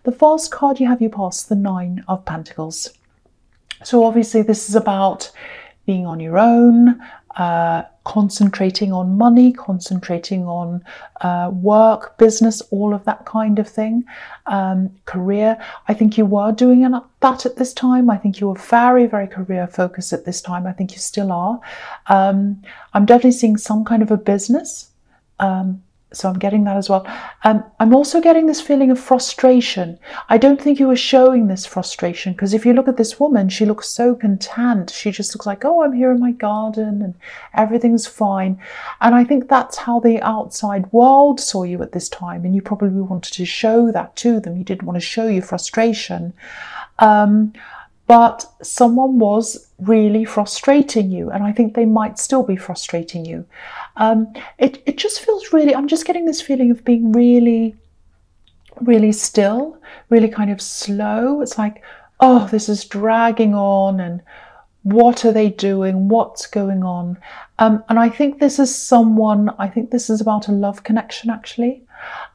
The first card you have, you pass the Nine of Pentacles. So obviously this is about being on your own, concentrating on money, concentrating on work, business, all of that kind of thing, career. I think you were doing that at this time. I think you were very, very career focused at this time. I think you still are. I'm definitely seeing some kind of a business. So I'm getting that as well. I'm also getting this feeling of frustration. I don't think you were showing this frustration, because if you look at this woman, she looks so content. She just looks like, oh, I'm here in my garden and everything's fine. And I think that's how the outside world saw you at this time. And you probably wanted to show that to them. You didn't want to show your frustration. But someone was really frustrating you, and I think they might still be frustrating you. It just feels really, I'm just getting this feeling of being really, really still, really kind of slow. It's like, oh, this is dragging on, and what are they doing? What's going on? And I think this is someone, I think this is about a love connection, actually.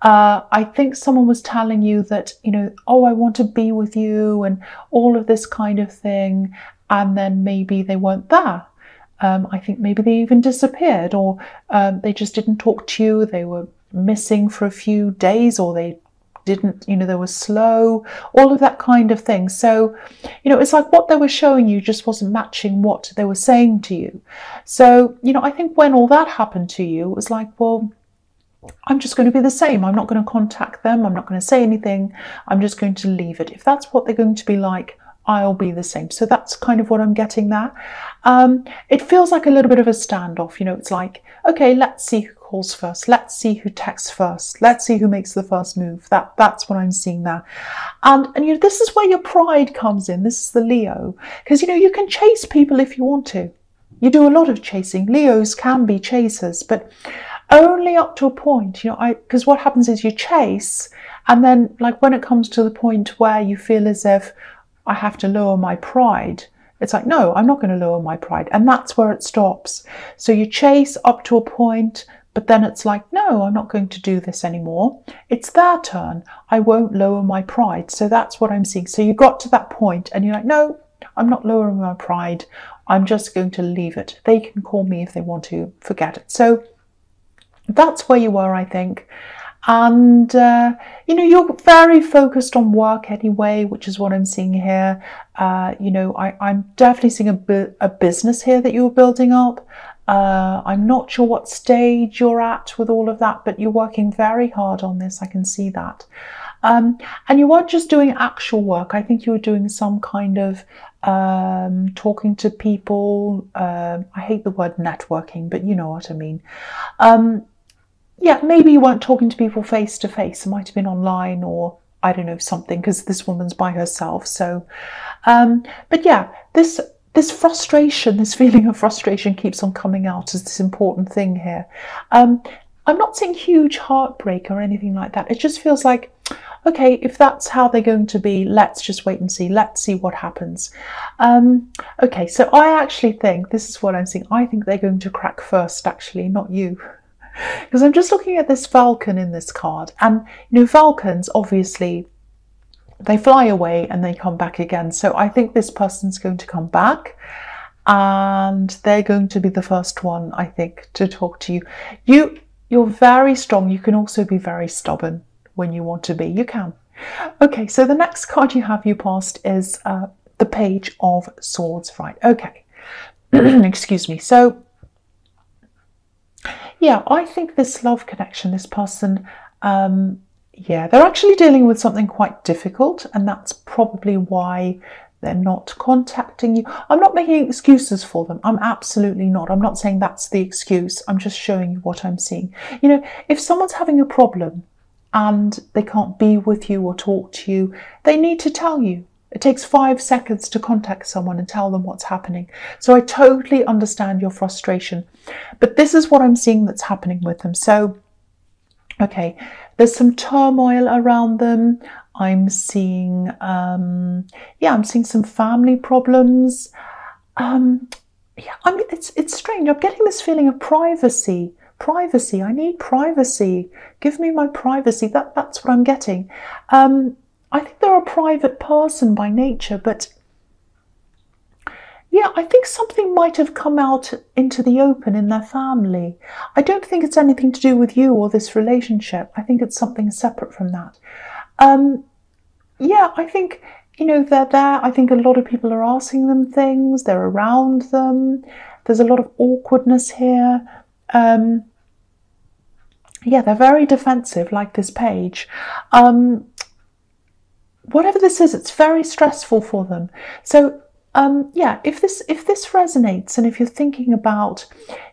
I think someone was telling you that, you know, oh, I want to be with you and all of this kind of thing. And then maybe they weren't there. I think maybe they even disappeared, or they just didn't talk to you. They were missing for a few days, or they didn't, you know, they were slow, all of that kind of thing. So, you know, it's like what they were showing you just wasn't matching what they were saying to you. So, you know, I think when all that happened to you, it was like, well, I'm just going to be the same. I'm not going to contact them. I'm not going to say anything. I'm just going to leave it. If that's what they're going to be like, I'll be the same. So that's kind of what I'm getting there. It feels like a little bit of a standoff. You know, it's like, okay, let's see who calls first. Let's see who texts first. Let's see who makes the first move. That's what I'm seeing there. And you know, this is where your pride comes in. This is the Leo. Because, you know, you can chase people if you want to. You do a lot of chasing. Leos can be chasers, but only up to a point, you know, because what happens is you chase, and then like when it comes to the point where you feel as if I have to lower my pride, it's like, no, I'm not going to lower my pride. And that's where it stops. So you chase up to a point, but then it's like, no, I'm not going to do this anymore. It's their turn. I won't lower my pride. So that's what I'm seeing. So you got to that point and you're like, no, I'm not lowering my pride. I'm just going to leave it. They can call me if they want to, forget it. So that's where you were, I think. And, you know, you're very focused on work anyway, which is what I'm seeing here. You know, I'm definitely seeing a business here that you're building up. I'm not sure what stage you're at with all of that, but you're working very hard on this. I can see that. And you weren't just doing actual work. I think you were doing some kind of talking to people. I hate the word networking, but you know what I mean. Yeah, maybe you weren't talking to people face to face. It might have been online, or I don't know, something, because this woman's by herself. So, but yeah, this frustration, this feeling of frustration keeps on coming out as this important thing here. I'm not seeing huge heartbreak or anything like that. It just feels like, okay, if that's how they're going to be, let's just wait and see. Let's see what happens. Okay, so I actually think, this is what I'm seeing, I think they're going to crack first, actually, not you. Because I'm just looking at this falcon in this card, and you know, falcons obviously they fly away and they come back again. So I think this person's going to come back, and they're going to be the first one, I think, to talk to you. You're very strong. You can also be very stubborn when you want to be. You can. Okay, so the next card you have, you passed, is the Page of Swords. Right. Okay. Excuse me. So yeah, I think this love connection, this person, yeah, they're actually dealing with something quite difficult, and that's probably why they're not contacting you. I'm not making excuses for them. I'm absolutely not. I'm not saying that's the excuse. I'm just showing you what I'm seeing. You know, if someone's having a problem and they can't be with you or talk to you, they need to tell you. It takes 5 seconds to contact someone and tell them what's happening. So I totally understand your frustration, but this is what I'm seeing that's happening with them. So, okay, there's some turmoil around them. I'm seeing, yeah, I'm seeing some family problems. Yeah, I mean, it's strange. I'm getting this feeling of privacy. Privacy. I need privacy. Give me my privacy. That's what I'm getting. I think they're a private person by nature, but yeah, I think something might have come out into the open in their family. I don't think it's anything to do with you or this relationship. I think it's something separate from that. Yeah, I think, they're there. I think a lot of people are asking them things. They're around them. There's a lot of awkwardness here. Yeah, they're very defensive, like this page. Whatever this is, it's very stressful for them. So yeah, if this resonates, and if you're thinking about,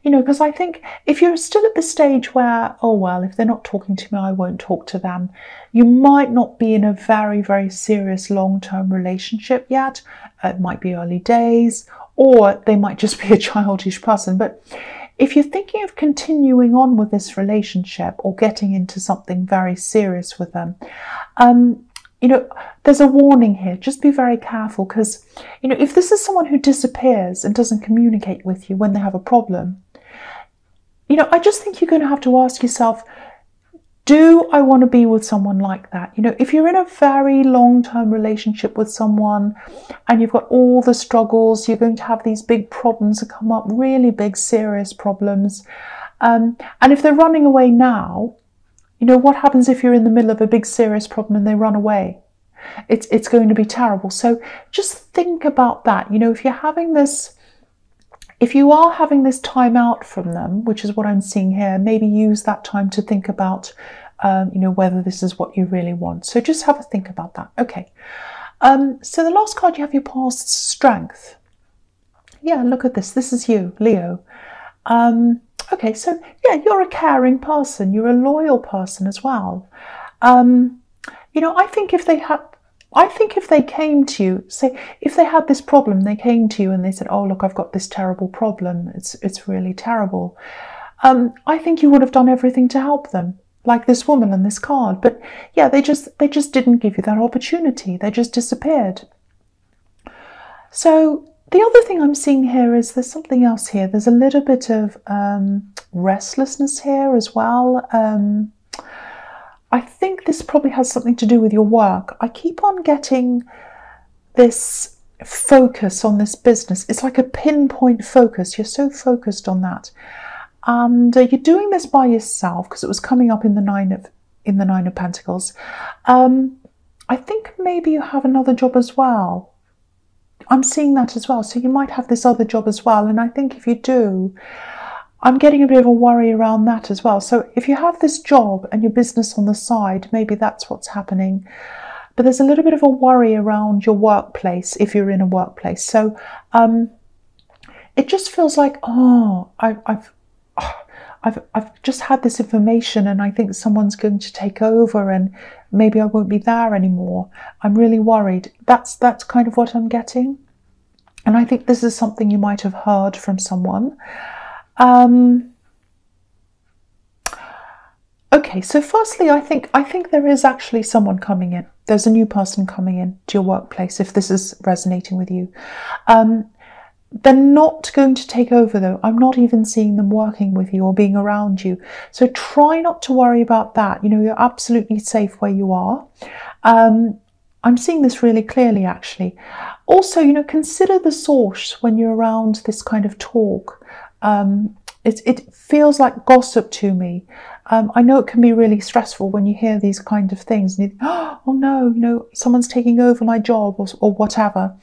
because I think if you're still at the stage where, oh well, if they're not talking to me, I won't talk to them, you might not be in a very, very serious long-term relationship yet. It might be early days, or they might just be a childish person. But if you're thinking of continuing on with this relationship or getting into something very serious with them, there's a warning here. Just be very careful, because, if this is someone who disappears and doesn't communicate with you when they have a problem, I just think you're going to have to ask yourself, do I want to be with someone like that? If you're in a very long-term relationship with someone and you've got all the struggles, you're going to have these big problems that come up, really big, serious problems. And if they're running away now, what happens if you're in the middle of a big serious problem and they run away? It's going to be terrible. So just think about that. If you are having this time out from them, which is what I'm seeing here, maybe use that time to think about, whether this is what you really want. So just have a think about that. Okay. So the last card, you have your past strength. Yeah, look at this. This is you, Leo. Okay, so yeah, you're a caring person. You're a loyal person as well. I think if they came to you, say, if they had this problem, they came to you and they said, oh, look, I've got this terrible problem. It's really terrible. I think you would have done everything to help them, like this woman on this card. But yeah, they just didn't give you that opportunity. They just disappeared. So the other thing I'm seeing here is there's something else here. There's a little bit of restlessness here as well. I think this probably has something to do with your work. I keep on getting this focus on this business. It's like a pinpoint focus. You're so focused on that. And you're doing this by yourself, because it was coming up in the Nine of Pentacles. I think maybe you have another job as well. I'm seeing that as well. So you might have this other job as well. And I think if you do, I'm getting a bit of a worry around that as well. So if you have this job and your business on the side, maybe that's what's happening. But there's a little bit of a worry around your workplace if you're in a workplace. So it just feels like, oh, I've just had this information and I think someone's going to take over and maybe I won't be there anymore. I'm really worried. That's kind of what I'm getting. And I think this is something you might have heard from someone. Okay, so firstly, I think there is actually someone coming in. There's a new person coming in to your workplace, if this is resonating with you. They're not going to take over though. I'm not even seeing them working with you or being around you. So try not to worry about that. You're absolutely safe where you are. I'm seeing this really clearly, actually. Also, consider the source when you're around this kind of talk. It feels like gossip to me. I know it can be really stressful when you hear these kind of things. And oh no, someone's taking over my job or whatever.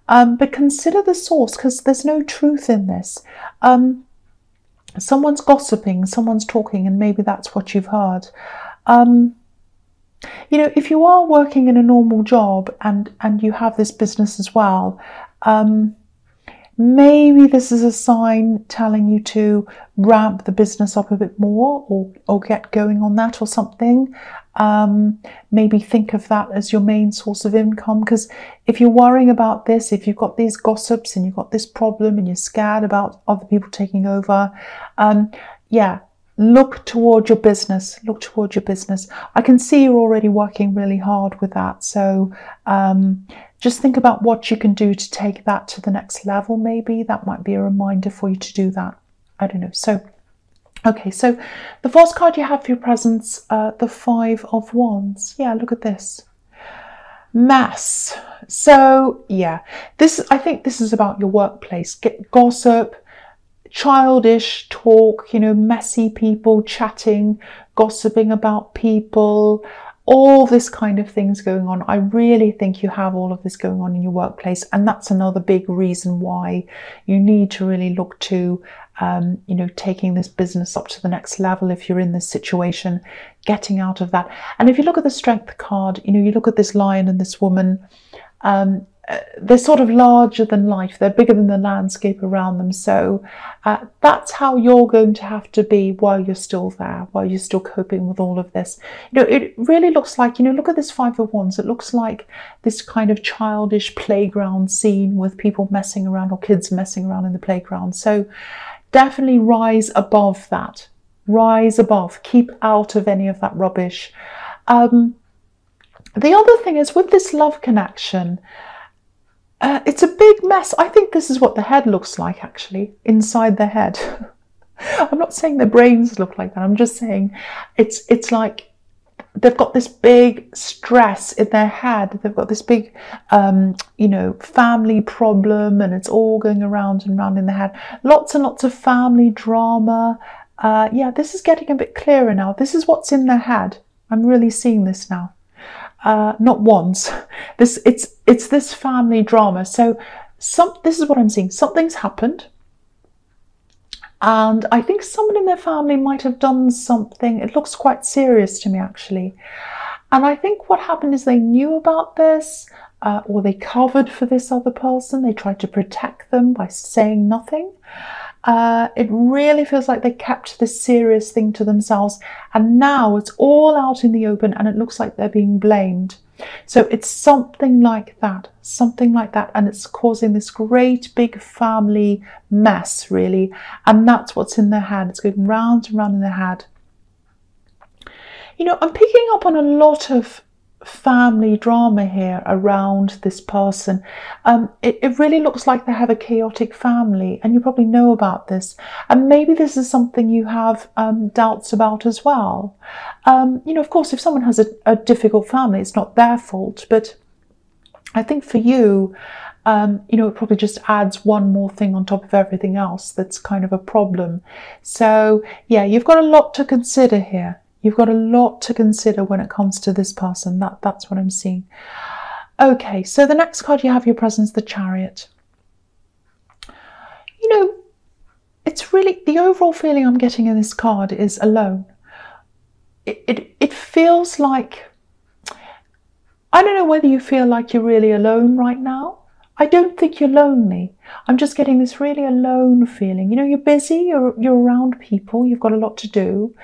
But consider the source, because there's no truth in this. Someone's gossiping, someone's talking, and maybe that's what you've heard. If you are working in a normal job and you have this business as well, maybe this is a sign telling you to ramp the business up a bit more or get going on that or something. Maybe think of that as your main source of income, because if you're worrying about this, if you've got these gossips and you've got this problem and you're scared about other people taking over, yeah, look toward your business. Look toward your business. I can see you're already working really hard with that. So just think about what you can do to take that to the next level. Maybe that might be a reminder for you to do that. I don't know. So, okay, so the first card you have for your presence, the Five of Wands. Yeah, look at this. Mess. So yeah, I think this is about your workplace. Gossip, childish talk, messy people chatting, gossiping about people, all this kind of things going on. I really think you have all of this going on in your workplace, and that's another big reason why you need to really look to taking this business up to the next level. If you're in this situation, getting out of that. And if you look at the strength card, you look at this lion and this woman, they're sort of larger than life. They're bigger than the landscape around them. So that's how you're going to have to be while you're still there, while you're still coping with all of this. It really looks like, look at this Five of Wands. It looks like this kind of childish playground scene with people messing around, or kids messing around in the playground. So definitely rise above that. Rise above. Keep out of any of that rubbish. The other thing is, with this love connection, it's a big mess. I think this is what the head looks like, actually, inside the head. I'm not saying their brains look like that. I'm just saying it's like they've got this big stress in their head. They've got this big, family problem, and it's all going around and around in the head. Lots and lots of family drama. Yeah, this is getting a bit clearer now. This is what's in their head. I'm really seeing this now. Not once. It's this family drama. So this is what I'm seeing. Something's happened, and I think someone in their family might have done something. It looks quite serious to me, actually. And I think what happened is they knew about this, or they covered for this other person. They tried to protect them by saying nothing. It really feels like they kept this serious thing to themselves, and now it's all out in the open, and it looks like they're being blamed. So it's something like that, and it's causing this great big family mess, really, and that's what's in their head. It's going round and round in their head. I'm picking up on a lot of family drama here around this person. It really looks like they have a chaotic family, and you probably know about this, and maybe this is something you have doubts about as well. Of course, if someone has a difficult family, it's not their fault, but I think for you, it probably just adds one more thing on top of everything else that's kind of a problem. So yeah, you've got a lot to consider here. You've got a lot to consider when it comes to this person. That's what I'm seeing. Okay, so the next card you have your presence, the Chariot. It's really, the overall feeling I'm getting in this card is alone. It feels like, I don't know whether you feel like you're really alone right now. I don't think you're lonely. I'm just getting this really alone feeling. You're busy, you're around people, you've got a lot to do.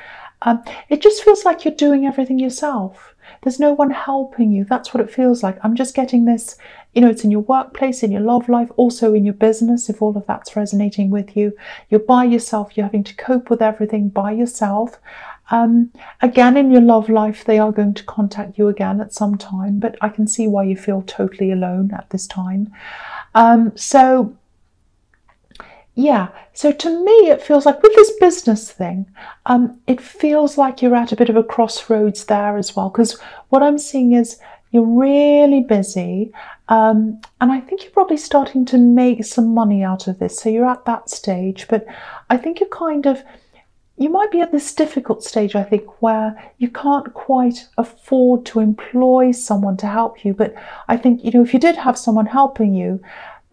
It just feels like you're doing everything yourself. There's no one helping you. That's what it feels like. I'm just getting this, it's in your workplace, in your love life, also in your business, if all of that's resonating with you. You're by yourself. You're having to cope with everything by yourself. Again, in your love life, they are going to contact you again at some time, but I can see why you feel totally alone at this time. Yeah, so to me, it feels like with this business thing, it feels like you're at a bit of a crossroads there as well, because what I'm seeing is you're really busy, and I think you're probably starting to make some money out of this. So you're at that stage, but I think you might be at this difficult stage, I think, where you can't quite afford to employ someone to help you. But I think, if you did have someone helping you,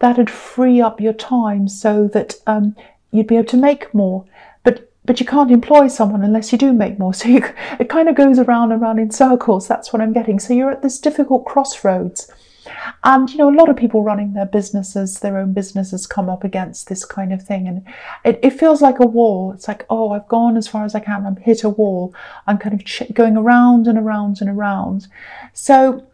that'd free up your time so that you'd be able to make more. But you can't employ someone unless you do make more. So it kind of goes around and around in circles. That's what I'm getting. So you're at this difficult crossroads. And, a lot of people running their own businesses come up against this kind of thing. And it feels like a wall. It's like, oh, I've gone as far as I can. I'm hit a wall. I'm kind of going around and around and around. So,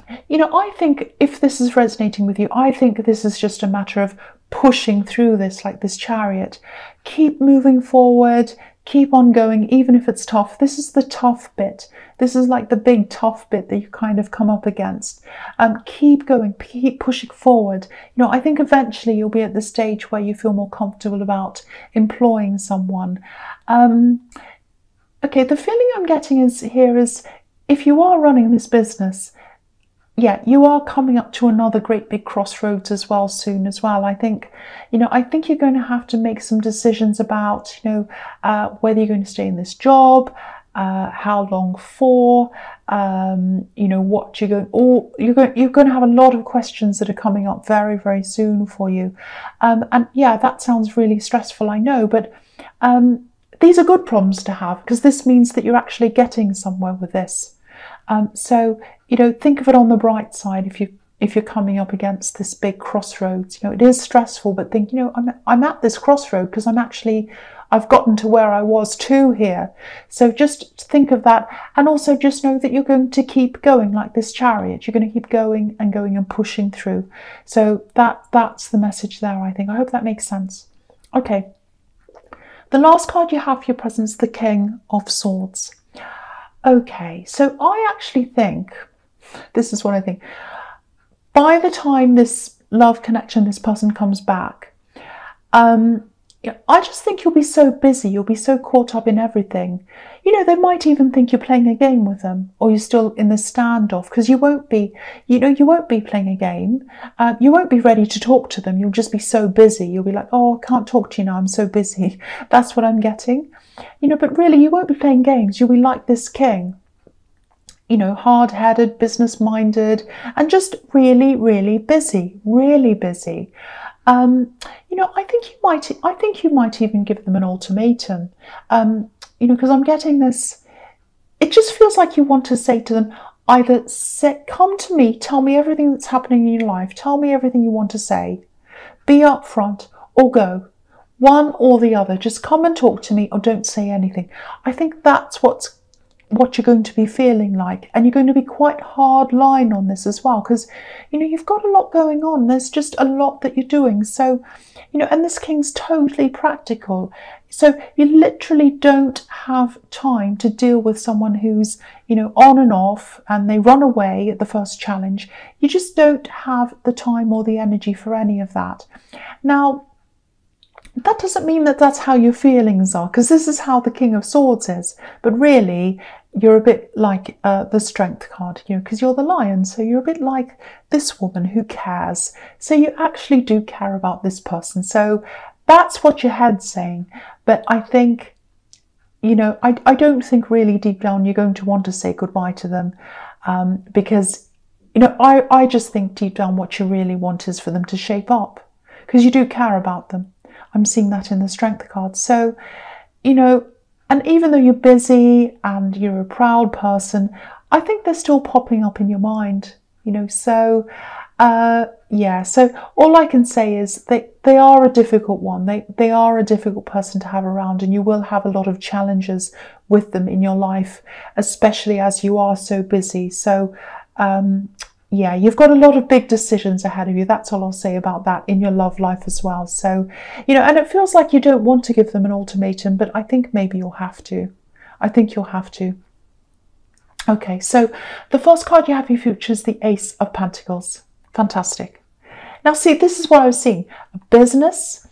I think if this is resonating with you, I think this is just a matter of pushing through this, like this Chariot. Keep moving forward, keep on going, even if it's tough. This is the tough bit. This is like the big tough bit that you kind of come up against. Keep going, keep pushing forward. I think eventually you'll be at the stage where you feel more comfortable about employing someone. Okay, the feeling I'm getting is if you are running this business, yeah, you are coming up to another great big crossroads as well soon as well. I think, I think you're going to have to make some decisions about, whether you're going to stay in this job, how long for, what you're going, or you're going to have a lot of questions that are coming up very, very soon for you. And yeah, that sounds really stressful, I know, but these are good problems to have, because this means that you're actually getting somewhere with this. So, think of it on the bright side. If you're coming up against this big crossroads, it is stressful, but think, I'm at this crossroad because I've gotten to where I was too here. So just think of that, and also just know that you're going to keep going like this chariot. You're going to keep going and pushing through. So that's the message there, I think. I hope that makes sense. Okay. The last card you have for your present is the King of Swords. Okay, so I actually think, this is what I think, by the time this love connection, this person comes back, I just think you'll be so busy, you'll be so caught up in everything. They might even think you're playing a game with them, or you're still in the standoff, because you won't be, you won't be playing a game. You won't be ready to talk to them. You'll just be so busy. You'll be like, oh, I can't talk to you now, I'm so busy. That's what I'm getting. But really, you won't be playing games. You'll be like this king, hard-headed, business-minded, and just really, really busy, really busy. I think you might even give them an ultimatum, because I'm getting this, it just feels like you want to say to them, either come to me, tell me everything that's happening in your life, tell me everything you want to say, be upfront, or go. One or the other. Just come and talk to me, or don't say anything. I think that's what you're going to be feeling like, and you're going to be quite hard line on this as well, because you've got a lot going on. There's just a lot that you're doing. So and this king's totally practical, so you literally don't have time to deal with someone who's on and off and they run away at the first challenge. You just don't have the time or the energy for any of that. Now, that doesn't mean that that's how your feelings are, because this is how the King of Swords is. But really, you're a bit like the Strength card, because you're the Lion. So you're a bit like this woman who cares. So you actually do care about this person. So that's what your head's saying. But I think, I don't think really deep down you're going to want to say goodbye to them, because, I just think deep down what you really want is for them to shape up, because you do care about them. I'm seeing that in the Strength card. So, and even though you're busy and you're a proud person, I think they're still popping up in your mind, So, yeah, so all I can say is they are a difficult one. They are a difficult person to have around, and you will have a lot of challenges with them in your life, especially as you are so busy. So, yeah, you've got a lot of big decisions ahead of you. That's all I'll say about that in your love life as well. So, and it feels like you don't want to give them an ultimatum, but I think maybe you'll have to. I think you'll have to. Okay, so the first card you have in your future is the Ace of Pentacles. Fantastic. Now, see, this is what I was seeing. A business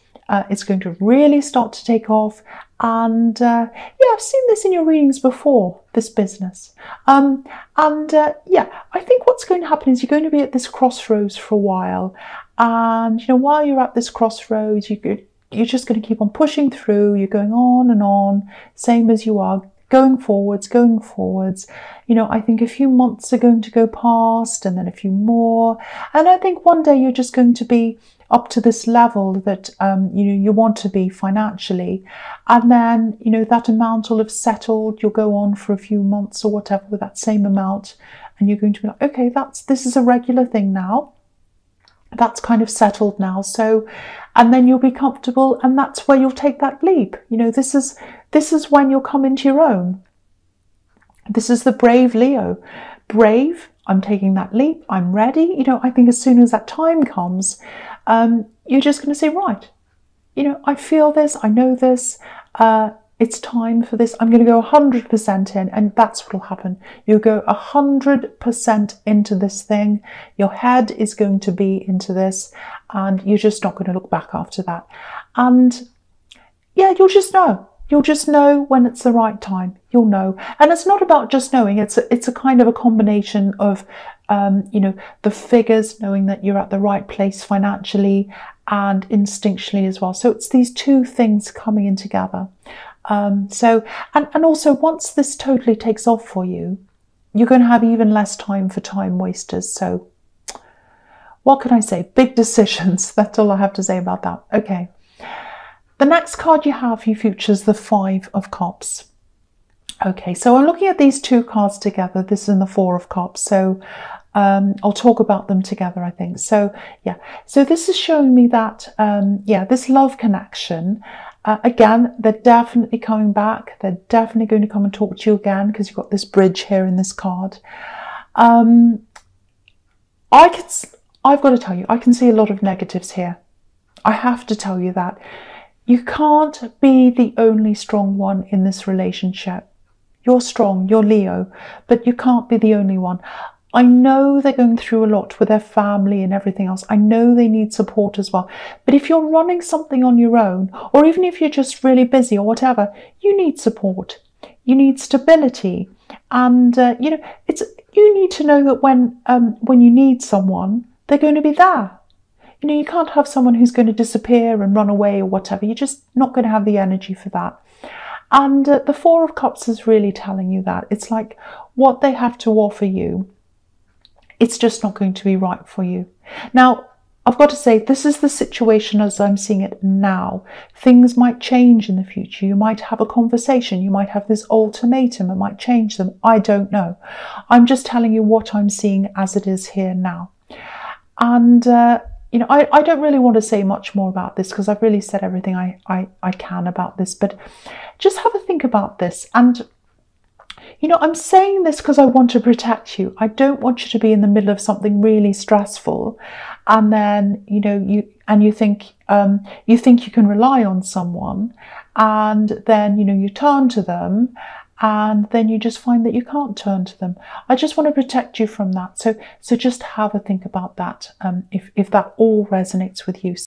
is going to really start to take off. And yeah, I've seen this in your readings before, this business. Yeah, I think what's going to happen is you're going to be at this crossroads for a while. And, while you're at this crossroads, you're just going to keep on pushing through. You're going on and on, same as you are, going forwards, going forwards. I think a few months are going to go past, and then a few more. And I think one day you're just going to be up to this level that you want to be financially, and then that amount will have settled. You'll go on for a few months or whatever with that same amount, and you're going to be like, okay, this is a regular thing now. That's kind of settled now. So, and then you'll be comfortable, and that's where you'll take that leap. This is when you'll come into your own. This is the brave Leo. Brave, I'm taking that leap, I'm ready. I think as soon as that time comes, you're just going to say, right, I feel this, I know this, it's time for this. I'm going to go 100% in, and that's what will happen. You go 100% into this thing. Your head is going to be into this, and you're just not going to look back after that. And yeah, you'll just know. You'll just know when it's the right time. You'll know. And it's not about just knowing. It's a kind of a combination of you know, the figures, knowing that you're at the right place financially and instinctually as well. So it's these two things coming in together. And also, once this totally takes off for you, you're going to have even less time for time wasters. So what can I say? Big decisions. That's all I have to say about that. Okay. The next card you have for your future is the Five of Cups. Okay, so I'm looking at these two cards together, this and the Four of Cups. So I'll talk about them together, I think. So yeah, so this is showing me that, yeah, this love connection, again, they're definitely coming back. They're definitely going to come and talk to you again, because you've got this bridge here in this card. I've got to tell you, I can see a lot of negatives here. I have to tell you that. You can't be the only strong one in this relationship. You're strong, you're Leo, but you can't be the only one. I know they're going through a lot with their family and everything else. I know they need support as well. But if you're running something on your own, or even if you're just really busy or whatever, you need support. You need stability. And, you know, you need to know that when you need someone, they're going to be there. You know, you can't have someone who's going to disappear and run away or whatever. You're just not going to have the energy for that. And the Four of Cups is really telling you that. It's like what they have to offer you, it's just not going to be right for you. Now, I've got to say, this is the situation as I'm seeing it now. Things might change in the future. You might have a conversation. You might have this ultimatum. It might change them. I don't know. I'm just telling you what I'm seeing as it is here now. And you know, I don't really want to say much more about this, because I've really said everything I can about this, but just have a think about this. And, you know, I'm saying this because I want to protect you. I don't want you to be in the middle of something really stressful, and then, you know, you think you can rely on someone, and then, you know, you turn to them, and then you just find that you can't turn to them. I just want to protect you from that. So just have a think about that, if that all resonates with you.